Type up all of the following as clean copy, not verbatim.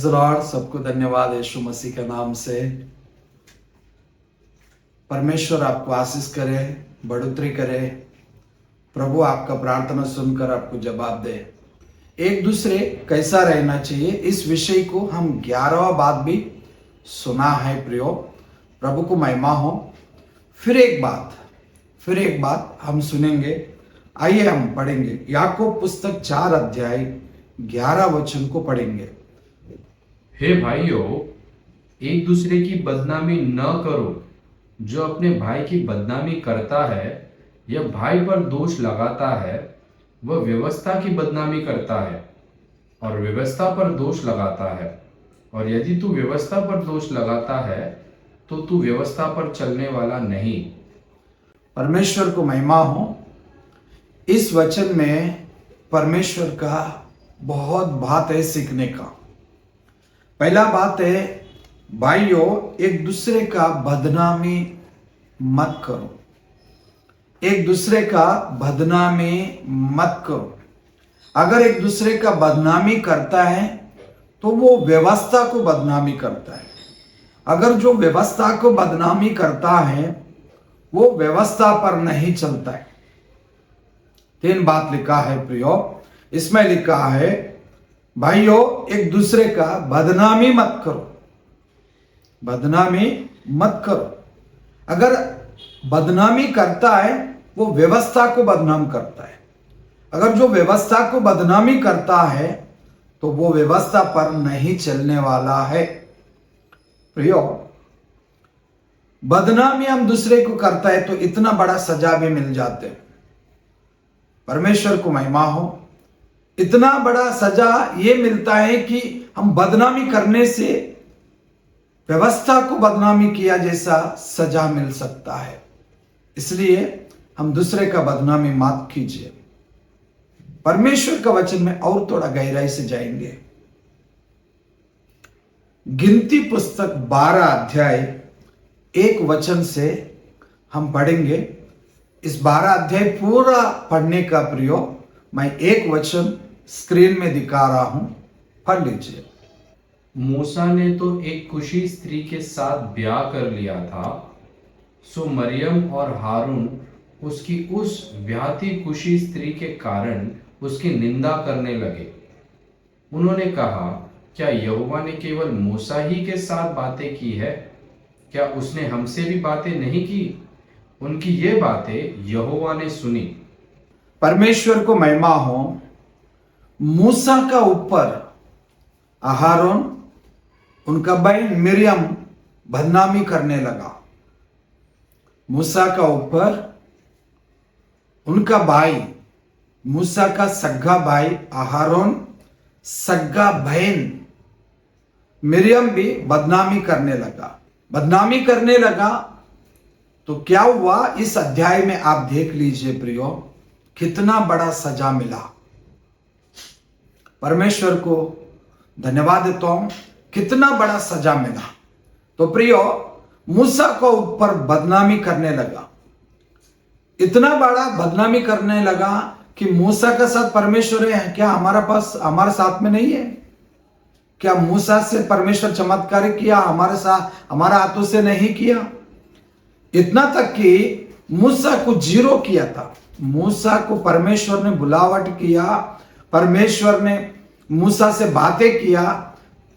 Praise Lord. सबको धन्यवाद यीशु मसीह के नाम से। परमेश्वर आपको आशीष करे, बढ़ोतरी करे। प्रभु आपका प्रार्थना सुनकर आपको जवाब दे। एक दूसरे कैसा रहना चाहिए, इस विषय को हम 11वां बात भी सुना है प्रियो। प्रभु को महिमा हो। फिर एक बात हम सुनेंगे। आइए हम पढ़ेंगे याकूब पुस्तक 4 अध्याय 11 वचन को पढ़ेंगे। हे भाइयों, एक दूसरे की बदनामी न करो। जो अपने भाई की बदनामी करता है या भाई पर दोष लगाता है, वह व्यवस्था की बदनामी करता है और व्यवस्था पर दोष लगाता है। और यदि तू व्यवस्था पर दोष लगाता है तो तू व्यवस्था पर चलने वाला नहीं। परमेश्वर को महिमा हो। इस वचन में परमेश्वर का बहुत बात है सीखने का। पहला बात है, भाइयों एक दूसरे का बदनामी मत करो। एक दूसरे का बदनामी मत करो। अगर एक दूसरे का बदनामी करता है तो वो व्यवस्था को बदनामी करता है। अगर जो व्यवस्था को बदनामी करता है वो व्यवस्था पर नहीं चलता है। 3 बात लिखा है प्रियो। इसमें लिखा है, भाइयों एक दूसरे का बदनामी मत करो। बदनामी मत करो। अगर बदनामी करता है वो व्यवस्था को बदनाम करता है। अगर जो व्यवस्था को बदनामी करता है तो वो व्यवस्था पर नहीं चलने वाला है। प्रियो, बदनामी हम दूसरे को करता है तो इतना बड़ा सजा भी मिल जाते। परमेश्वर को महिमा हो। इतना बड़ा सजा ये मिलता है कि हम बदनामी करने से व्यवस्था को बदनामी किया जैसा सजा मिल सकता है। इसलिए हम दूसरे का बदनामी मत कीजिए। परमेश्वर का वचन में और थोड़ा गहराई से जाएंगे। गिनती पुस्तक 12 अध्याय 1 वचन से हम पढ़ेंगे। इस 12 अध्याय पूरा पढ़ने का प्रयोग मैं एक वचन स्क्रीन में दिखा रहा हूं, पढ़ लीजिए। मूसा ने तो एक कुशी स्त्री के साथ ब्याह कर लिया था, सो मरियम और हारून उसकी उस ब्याहती कुशी स्त्री के कारण उसकी निंदा करने लगे। उन्होंने कहा, क्या यहोवा ने केवल मूसा ही के साथ बातें की है? क्या उसने हमसे भी बातें नहीं की? उनकी ये बातें यहोवा ने सुनी। परमेश्वर को महिमा हो। मूसा का ऊपर अहारोन, उनका बहन मिरियम बदनामी करने लगा। मूसा का ऊपर उनका भाई, मूसा का सग्गा भाई अहारोन, सग्गा बहन मिरियम भी बदनामी करने लगा। तो क्या हुआ इस अध्याय में आप देख लीजिए प्रियो, कितना बड़ा सजा मिला। परमेश्वर को धन्यवाद देता हूं, कितना बड़ा सजा मिला। तो प्रियो, मूसा को ऊपर बदनामी करने लगा। इतना बड़ा बदनामी करने लगा कि मूसा का साथ परमेश्वर है क्या हमारे साथ में नहीं है? क्या मूसा से परमेश्वर चमत्कार किया? हमारे हाथों से नहीं किया। इतना तक कि मूसा को 0 किया था। मूसा को परमेश्वर ने बुलावट किया, परमेश्वर ने मूसा से बातें किया,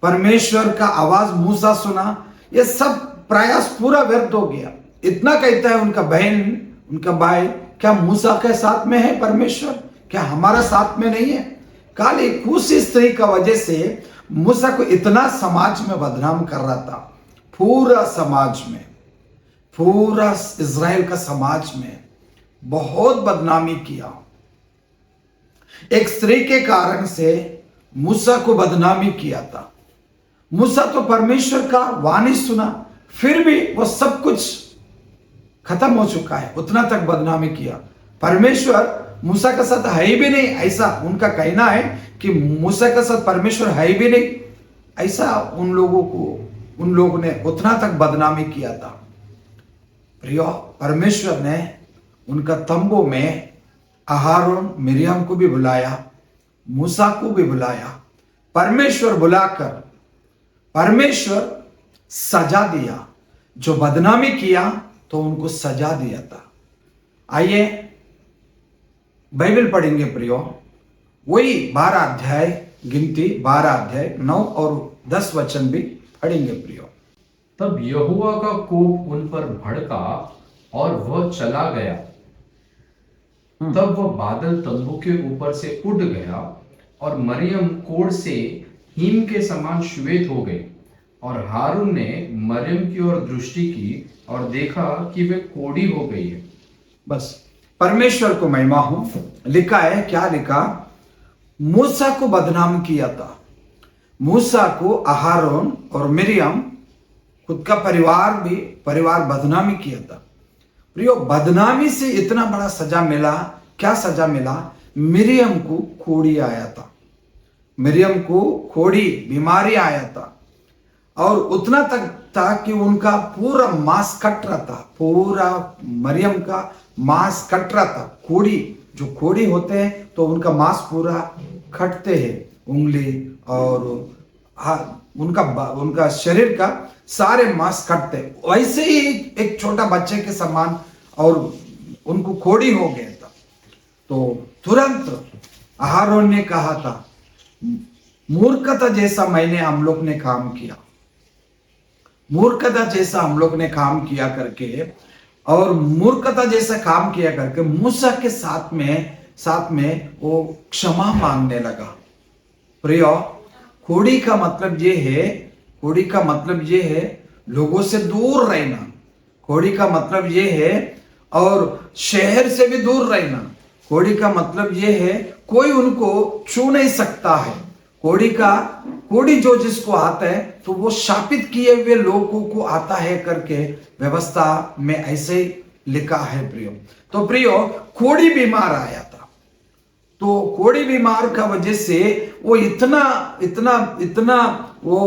परमेश्वर का आवाज मूसा सुना। यह सब प्रयास पूरा व्यर्थ हो गया। इतना कहता है उनका बहन, उनका भाई, क्या मूसा के साथ में है परमेश्वर? क्या हमारा साथ में नहीं है? काली कुशी स्त्री का वजह से मूसा को इतना समाज में बदनाम कर रहा था। पूरा समाज में, पूरा इज़राइल का समाज में बहुत बदनामी किया। एक स्त्री के कारण से मूसा को बदनामी किया था। मूसा तो परमेश्वर का वाणी सुना, फिर भी वो सब कुछ खत्म हो चुका है। उतना तक बदनामी किया। परमेश्वर मूसा के साथ है ही भी नहीं, ऐसा उनका कहना है कि मूसा के साथ परमेश्वर है ही भी नहीं। ऐसा उन लोगों ने उतना तक बदनामी किया था। प्रियो, परमेश्वर ने उनका तंबू में अहारोन मिरियम को भी बुलाया, मूसा को भी बुलाया। परमेश्वर बुलाकर परमेश्वर सजा दिया, जो बदनामी किया तो उनको सजा दिया था। आइए बाइबल पढ़ेंगे प्रियो, वही 12 अध्याय, गिनती 12 अध्याय 9 और 10 वचन भी पढ़ेंगे प्रियो। तब यहोवा का कोप उन पर भड़का और वह चला गया। तब वह बादल तंबू के ऊपर से उड़ गया और मरियम कोढ़ से हिम के समान श्वेत हो गई। और हारून ने मरियम की ओर दृष्टि की और देखा कि वे कोढ़ी हो गई है। बस परमेश्वर को महिमा हो। लिखा है, क्या लिखा? मूसा को बदनाम किया था। मूसा को अहारोन और मिरियम, खुद का परिवार बदनामी किया था। प्रियो, बदनामी से इतना बड़ा सजा मिला। क्या सजा मिला? मिरियम को कोढ़ी आया था। मिरियम को कोढ़ी बीमारी आया था और उतना तक था कि उनका पूरा मांस कट रहा था। पूरा मरियम का मांस कट रहा था। कोढ़ी, जो कोढ़ी होते हैं तो उनका मांस पूरा कटते हैं, उंगली और उनका शरीर का सारे मांस कटते। वैसे ही एक छोटा बच्चे के समान और उनको कोढ़ी हो गया था। तो तुरंत अहारोन ने कहा था, मूर्खता जैसा हम लोग ने काम किया, मूर्खता जैसा हम लोग ने काम किया करके, और मूर्खता जैसा काम किया करके मूसा के साथ में वो क्षमा मांगने लगा। प्रियो, कोढ़ी का मतलब ये है लोगों से दूर रहना। कोढ़ी का मतलब ये है, और शहर से भी दूर रहना। कोढ़ी का मतलब ये है कोई उनको छू नहीं सकता है। कोढ़ी जो जिसको आता है तो वो शापित किए हुए लोगों को आता है करके व्यवस्था में ऐसे लिखा है प्रियो। तो प्रियो, कोढ़ी बीमार आया था। तो कोढ़ी बीमार का वजह से वो इतना वो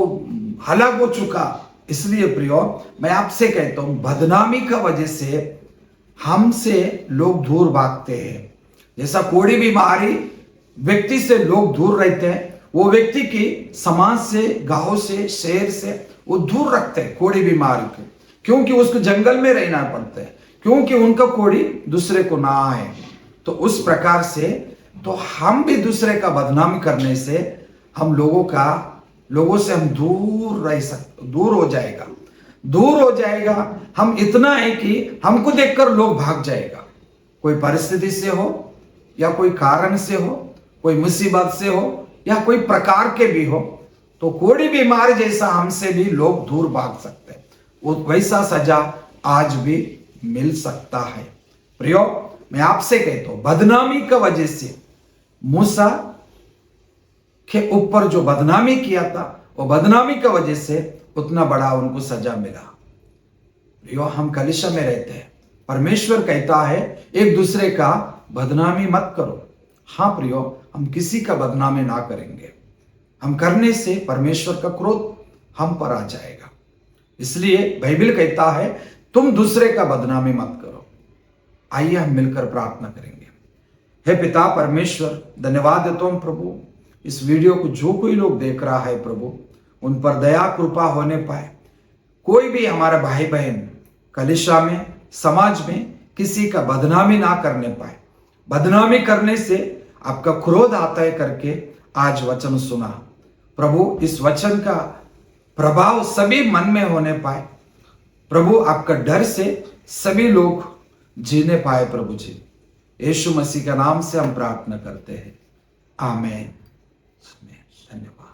हलाक हो चुका। इसलिए प्रियो, मैं आपसे कहता हूं, बदनामी का वजह से हमसे लोग दूर भागते हैं। जैसा कोढ़ी बीमारी व्यक्ति से लोग दूर रहते हैं, वो व्यक्ति की समाज से, गांव से, शहर से वो दूर रखते हैं कोढ़ी बीमारी को, क्योंकि उसको जंगल में रहना पड़ता है, क्योंकि उनका कोढ़ी दूसरे को ना आए। तो उस प्रकार से तो हम भी दूसरे का बदनामी करने से हम लोगों से हम दूर हो जाएगा। हम इतना है कि हमको देखकर लोग भाग जाएगा। कोई परिस्थिति से हो या कोई कारण से हो, कोई मुसीबत से हो या कोई प्रकार के भी हो, तो कोढ़ी बीमारी जैसा हमसे भी लोग दूर भाग सकते हैं। वो वैसा सजा आज भी मिल सकता है। प्रियो, मैं आपसे कहता हूं, बदनामी का वजह से मूसा के ऊपर जो बदनामी किया था, वो बदनामी का वजह से उतना बड़ा उनको सजा मिला। प्रियो, हम कलीसिया में रहते हैं, परमेश्वर कहता है एक दूसरे का बदनामी मत करो। हाँ प्रियो, हम किसी का बदनामी ना करेंगे। हम करने से परमेश्वर का क्रोध हम पर आ जाएगा। इसलिए बाइबल कहता है तुम दूसरे का बदनामी मत करो। आइए हम मिलकर प्रार्थना करेंगे। हे पिता परमेश्वर, धन्यवाद देता हूं प्रभु, इस वीडियो को जो कोई लोग देख रहा है प्रभु, उन पर दया कृपा होने पाए। कोई भी हमारा भाई बहन कलीसिया में, समाज में किसी का बदनामी ना करने पाए। बदनामी करने से आपका क्रोध आता है करके आज वचन सुना प्रभु, इस वचन का प्रभाव सभी मन में होने पाए प्रभु। आपका डर से सभी लोग जीने पाए प्रभु जी। यीशु मसीह का नाम से हम प्रार्थना करते हैं, आमीन। धन्यवाद।